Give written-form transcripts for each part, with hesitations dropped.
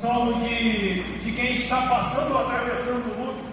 Salmo de quem está passando ou atravessando o luto.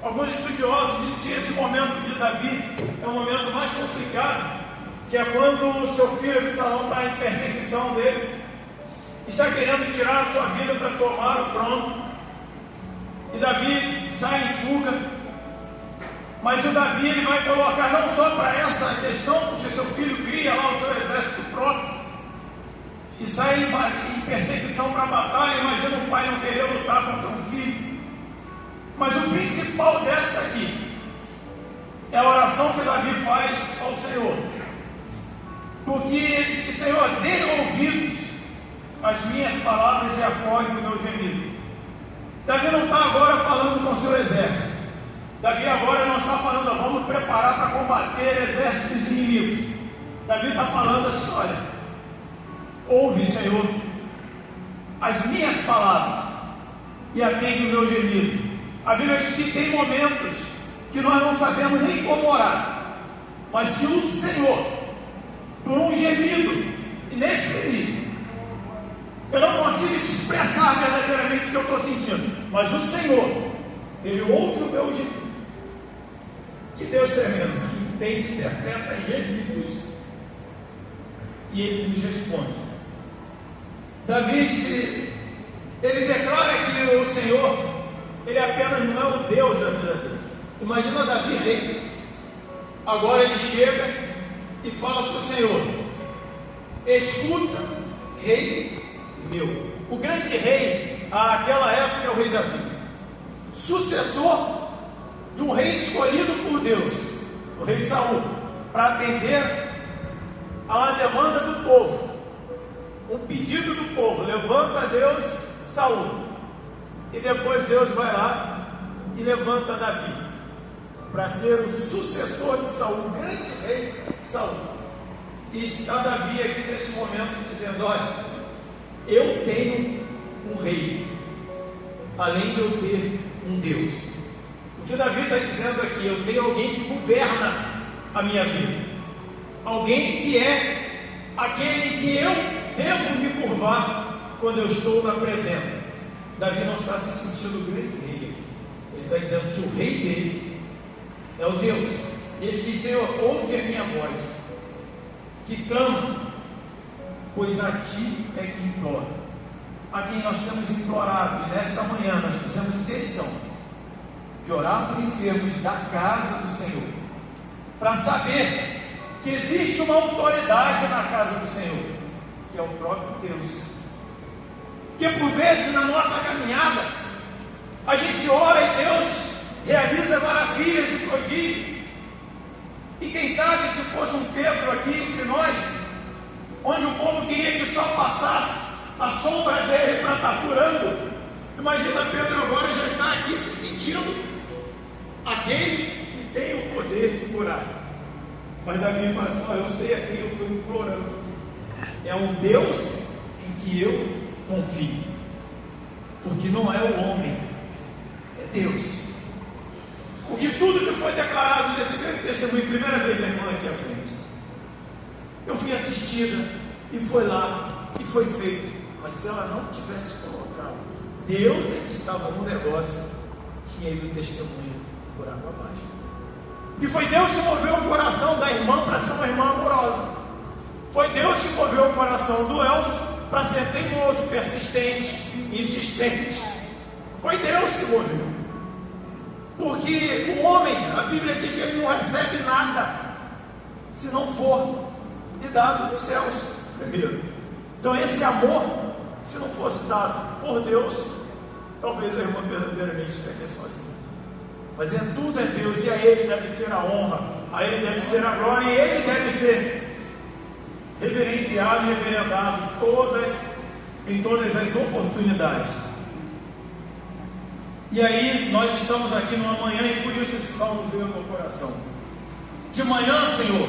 Alguns estudiosos dizem que esse momento de Davi é o momento mais complicado, que é quando o seu filho Absalão está em perseguição dele, está querendo tirar a sua vida para tomar o trono, e Davi sai em fuga. Mas o Davi ele vai colocar não só para essa questão, porque seu filho cria lá o seu exército próprio e sai em perseguição para a batalha. Imagina um pai não querer lutar contra um filho. Mas o principal dessa aqui é a oração que Davi faz ao Senhor, porque ele diz: Senhor, dê ouvidos às minhas palavras e acorde o meu gemido. Davi não está agora falando com o seu exército. Davi agora não está falando, vamos preparar para combater exércitos inimigos. Davi está falando assim: olha, ouve, Senhor, as minhas palavras e atende o meu gemido. A Bíblia diz que tem momentos que nós não sabemos nem como orar, mas se o Senhor, por um gemido inexprimível, eu não consigo expressar verdadeiramente o que eu estou sentindo, mas o Senhor, Ele ouve o meu gemido. Que Deus tremendo, que entende, interpreta gemidos, e Ele nos responde. Davi, ele declara que o Senhor, Ele apenas não é o Deus da vida dele. Imagina Davi rei. Agora ele chega e fala para o Senhor: escuta, rei meu. O grande rei, àquela época, é o rei Davi, sucessor de um rei escolhido por Deus, o rei Saul, para atender a uma demanda do povo, um pedido do povo. Levanta Deus Saul, e depois Deus vai lá e levanta Davi para ser o sucessor de Saul, o grande rei Saul. E está Davi aqui nesse momento dizendo: olha, eu tenho um rei, além de eu ter um Deus. O que Davi está dizendo aqui: eu tenho alguém que governa a minha vida, alguém que é aquele que eu devo me curvar quando eu estou na presença. Davi não está se sentindo o grande rei aqui. Ele está dizendo que o rei dele é o Deus. E ele diz: Senhor, ouve a minha voz, que clama, pois a ti é que implora. A quem nós temos implorado, e nesta manhã nós fizemos questão de orar por enfermos da casa do Senhor, para saber que existe uma autoridade na casa do Senhor, que é o próprio Deus. Que por vezes na nossa caminhada a gente ora e Deus realiza maravilhas e prodígios. E quem sabe se fosse um Pedro aqui entre nós, onde o povo queria que só passasse a sombra dele para estar curando, imagina Pedro agora já está aqui se sentindo aquele que tem o poder de curar. Mas Davi fala assim: eu sei a quem eu estou implorando, é um Deus em que eu confie, porque não é o homem, é Deus. Porque tudo que foi declarado nesse grande testemunho, primeira vez minha irmã aqui à frente, eu fui assistida e foi lá e foi feito. Mas se ela não tivesse colocado, Deus é que estava no negócio, tinha ido o testemunho por água abaixo. E foi Deus que moveu o coração da irmã para ser uma irmã amorosa. Foi Deus que moveu o coração do Elcio para ser teimoso, persistente, insistente. Foi Deus que moveu. Porque o homem, a Bíblia diz que ele não recebe nada se não for lhe dado dos céus primeiro. Então esse amor, se não fosse dado por Deus, talvez a irmã verdadeiramente estaria sozinha. Mas tudo é Deus, e a Ele deve ser a honra, a Ele deve ser a glória, e Ele deve ser reverenciado e reverendado em todas as oportunidades. E aí nós estamos aqui numa manhã, e por isso esse salmo veio ao meu coração. De manhã, Senhor,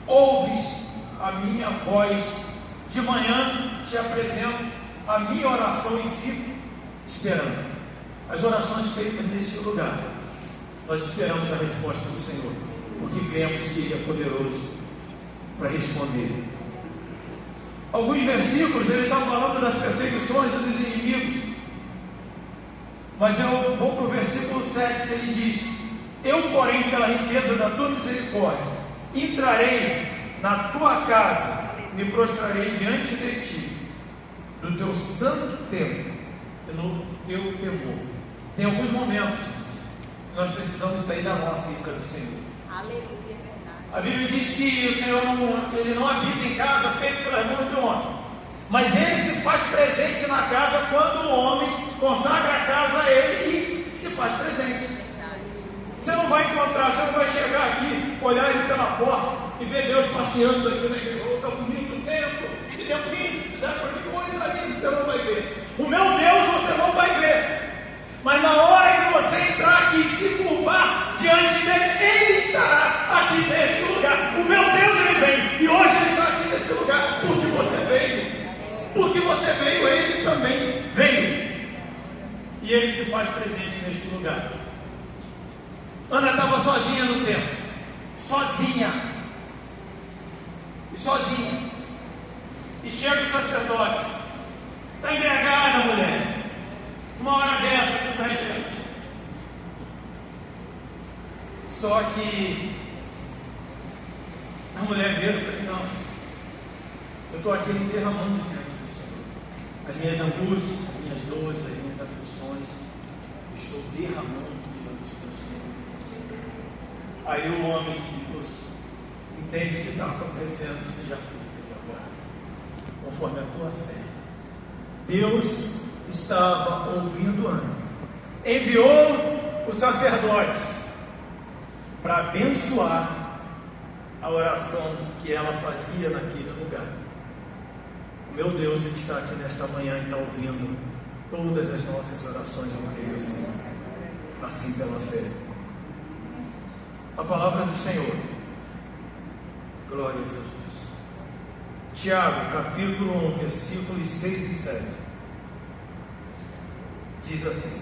ouves a minha voz, de manhã te apresento a minha oração e fico esperando. As orações feitas nesse lugar, nós esperamos a resposta do Senhor, porque cremos que Ele é poderoso para responder. Alguns versículos ele está falando das perseguições dos inimigos, Mas eu vou para o versículo 7, que ele diz: eu, porém, pela riqueza da tua misericórdia, entrarei na tua casa, me prostrarei diante de ti, do teu santo templo e no teu temor. Tem alguns momentos que nós precisamos sair da nossa ícone do Senhor. Aleluia, é verdade. A Bíblia diz que o Senhor ele não habita em casa feita pelas mãos do homem, mas ele se faz presente na casa quando o homem consagra a casa a ele e se faz presente. Você não vai encontrar, você não vai chegar aqui, olhar ele pela porta e ver Deus passeando aqui na igreja. Oh, está bonito o templo, que tempo lindo, fizeram para mim coisa linda, você não vai ver. O meu Deus você não vai ver. Mas na hora que você entrar aqui e se curvar diante dele, ele estará aqui nesse lugar. O meu Deus ele vem, e hoje ele está aqui nesse lugar, porque você veio. Porque você veio, ele também veio. E ele se faz presente neste lugar. Ana estava sozinha no templo, sozinha, e chega o sacerdote, está embriagada, mulher, uma hora dessa tu está embriagada. Só que a mulher veio e falou: não, eu estou aqui me derramando diante do Senhor, as minhas angústias, as minhas dores, as minhas aflições, estou derramando diante do Senhor. Aí o homem que Deus entende o que está acontecendo, seja feito agora, conforme a tua fé. Deus estava ouvindo Ana, enviou o sacerdote para abençoar a oração que ela fazia naquele lugar. O meu Deus, ele está aqui nesta manhã e está ouvindo todas as nossas orações, eu creio assim pela fé. A palavra do Senhor. Glória a Jesus. Tiago, capítulo 1, versículos 6 e 7. Diz assim: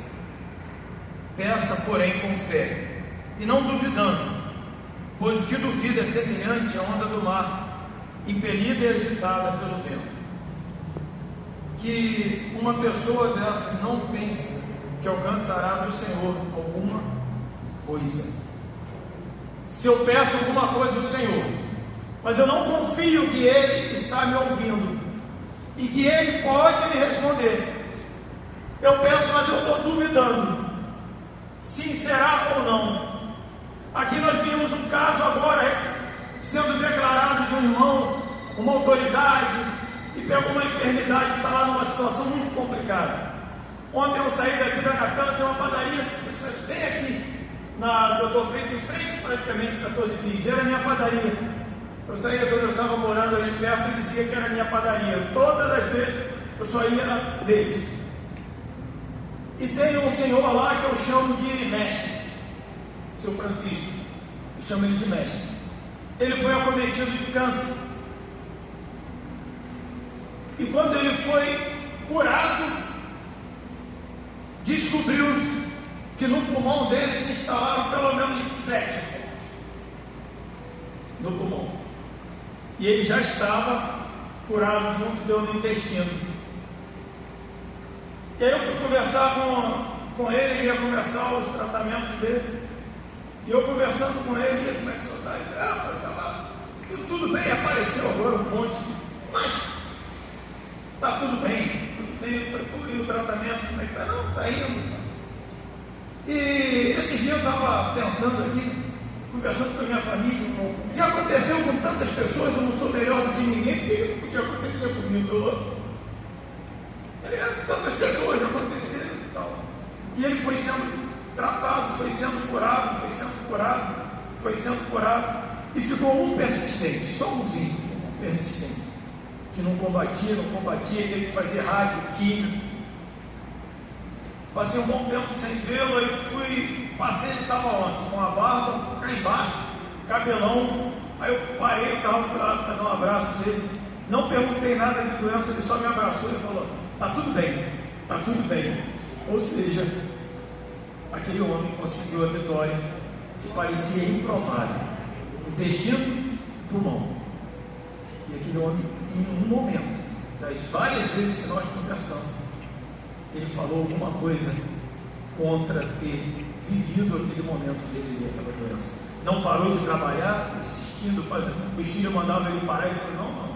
peça, porém, com fé, e não duvidando, pois o que duvida é semelhante à onda do mar, impelida e agitada pelo vento. Que uma pessoa dessa não pense que alcançará do Senhor alguma coisa. Se eu peço alguma coisa ao Senhor, mas eu não confio que Ele está me ouvindo e que Ele pode me responder, eu peço, mas eu estou duvidando se será ou não. Aqui nós vimos um caso agora sendo declarado de um irmão, uma autoridade, e pegou uma enfermidade e está lá numa situação muito complicada. Ontem eu saí daqui da capela, tem uma padaria bem aqui na Doutor Freire, em frente, praticamente 14 bis, era a minha padaria. Eu saía quando eu estava morando ali perto e dizia que era a minha padaria. Todas as vezes eu só ia deles. E tem um senhor lá que eu chamo de mestre, seu Francisco, eu chamo ele de mestre. Ele foi acometido de câncer. E quando ele foi curado, descobriu-se que no pulmão dele se instalaram pelo menos 7 focos no pulmão. E ele já estava curado do que deu no intestino. E aí eu fui conversar com ele, ele ia começar os tratamentos dele. E eu conversando com ele, ele começou a dar, mas estava tudo bem, apareceu agora um monte, mas está tudo bem. E o tratamento, como é que está? Não, está indo. E esses dias eu estava pensando aqui, conversando com a minha família, já aconteceu com tantas pessoas, eu não sou melhor do que ninguém, porque não podia acontecer comigo. Aliás, tantas pessoas já aconteceram e tal. E ele foi sendo tratado, foi sendo curado, foi sendo curado, foi sendo curado, e ficou um persistente, só umzinho, persistente, que não combatia, teve que fazer rádio, química. Passei um bom tempo sem vê-lo, aí passei, ele estava ontem, com a barba cá embaixo, cabelão, aí eu parei o carro, fui lá para dar um abraço dele, não perguntei nada de doença, ele só me abraçou e falou: está tudo bem, está tudo bem. Ou seja, aquele homem conseguiu a vitória que parecia improvável, intestino, pulmão. E aquele homem, em um momento, das várias vezes que nós conversamos, ele falou alguma coisa contra ter vivido aquele momento dele e aquela doença. Não parou de trabalhar, insistindo, fazendo. Os filhos mandavam ele parar, ele falou: não,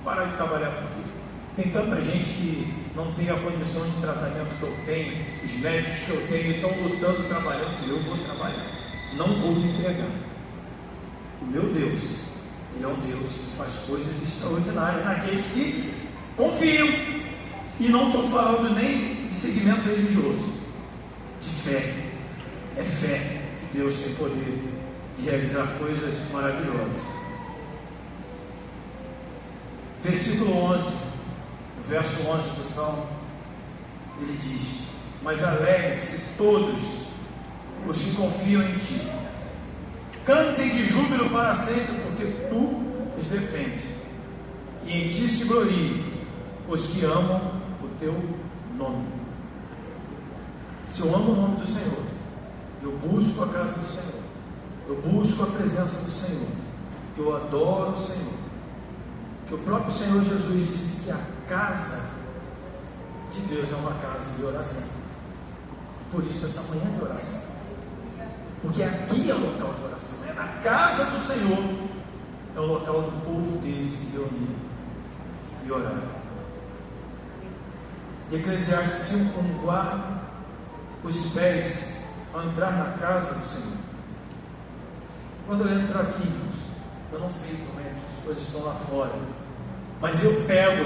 parar de trabalhar por quê? Tem tanta gente que não tem a condição de tratamento que eu tenho, os médicos que eu tenho estão lutando, trabalhando, e eu vou trabalhar, não vou me entregar. O meu Deus, Ele é um Deus que faz coisas extraordinárias naqueles que confiam. E não estou falando nem de segmento religioso, de fé. É fé que Deus tem poder de realizar coisas maravilhosas. Versículo 11, verso 11 do Salmo, ele diz: mas alegrem-se todos os que confiam em Ti, cantem de júbilo para sempre, porque Tu os defendes, e em Ti se gloriem os que amam o Teu nome. Se eu amo o nome do Senhor, eu busco a casa do Senhor, eu busco a presença do Senhor, eu adoro o Senhor, que o próprio Senhor Jesus disse que a casa de Deus é uma casa de oração. Por isso essa manhã de oração, porque aqui é o local de oração, é na casa do Senhor, é o local do povo dele se reunir e orar. Eclesiastes 5: guarda os pés ao entrar na casa do Senhor. Quando eu entro aqui, eu não sei como é que as coisas estão lá fora, mas eu pego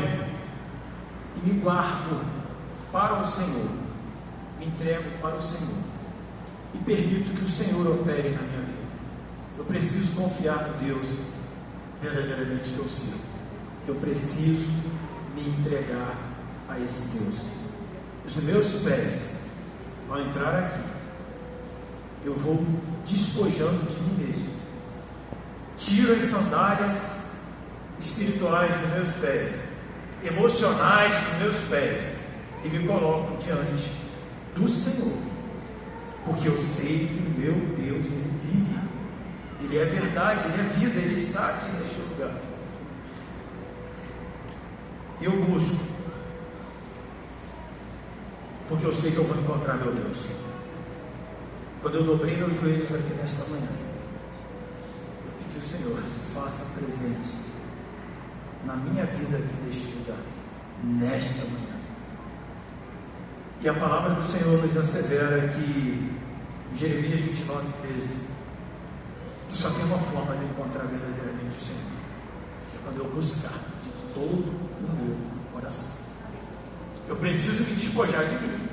e me guardo para o Senhor, me entrego para o Senhor e permito que o Senhor opere na minha vida. Eu preciso confiar no Deus verdadeiramente que eu sirvo. Eu preciso me entregar a esse Deus. Os meus pés, ao entrar aqui, eu vou despojando de mim mesmo. Tiro as sandálias espirituais dos meus pés, emocionais dos meus pés, e me coloco diante do Senhor, porque eu sei que o meu Deus, Ele vive, Ele é verdade, Ele é vida, Ele está aqui neste lugar. Eu busco, porque eu sei que eu vou encontrar meu Deus. Quando eu dobrei meus joelhos aqui nesta manhã, eu pedi ao Senhor: se faça presente na minha vida aqui neste lugar, nesta manhã. E a palavra do Senhor nos assevera que, em Jeremias 29:13, que só tem uma forma de encontrar verdadeiramente o Senhor, é quando eu buscar de todo o meu coração. Eu preciso me despojar de mim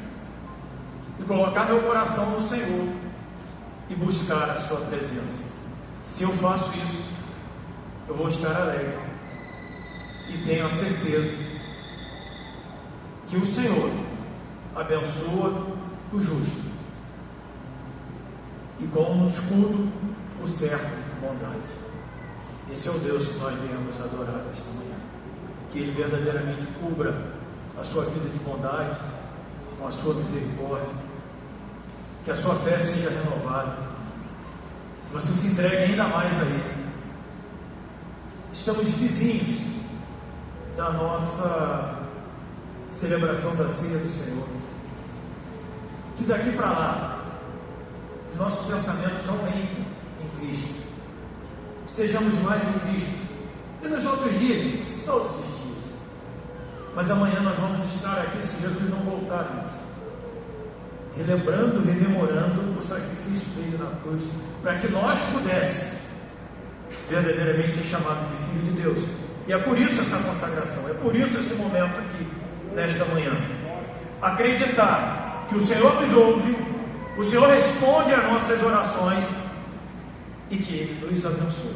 e colocar meu coração no Senhor e buscar a sua presença. Se eu faço isso, eu vou estar alegre e tenho a certeza que o Senhor abençoa o justo e com um escudo o cerco de bondade. Esse é o Deus que nós viemos adorar esta manhã. Que Ele verdadeiramente cubra a sua vida de bondade com a sua misericórdia, que a sua fé seja renovada, que você se entregue ainda mais a Ele. Estamos vizinhos da nossa celebração da ceia do Senhor. Que daqui para lá os nossos pensamentos aumentem em Cristo, estejamos mais em Cristo, e nos outros dias, gente, todos os dias. Mas amanhã nós vamos estar aqui, se Jesus não voltar antes, relembrando, rememorando o sacrifício dele na cruz, para que nós pudéssemos verdadeiramente ser chamados de filho de Deus. E é por isso essa consagração, é por isso esse momento aqui, nesta manhã. Acreditar que o Senhor nos ouve, o Senhor responde às nossas orações e que Ele nos abençoe.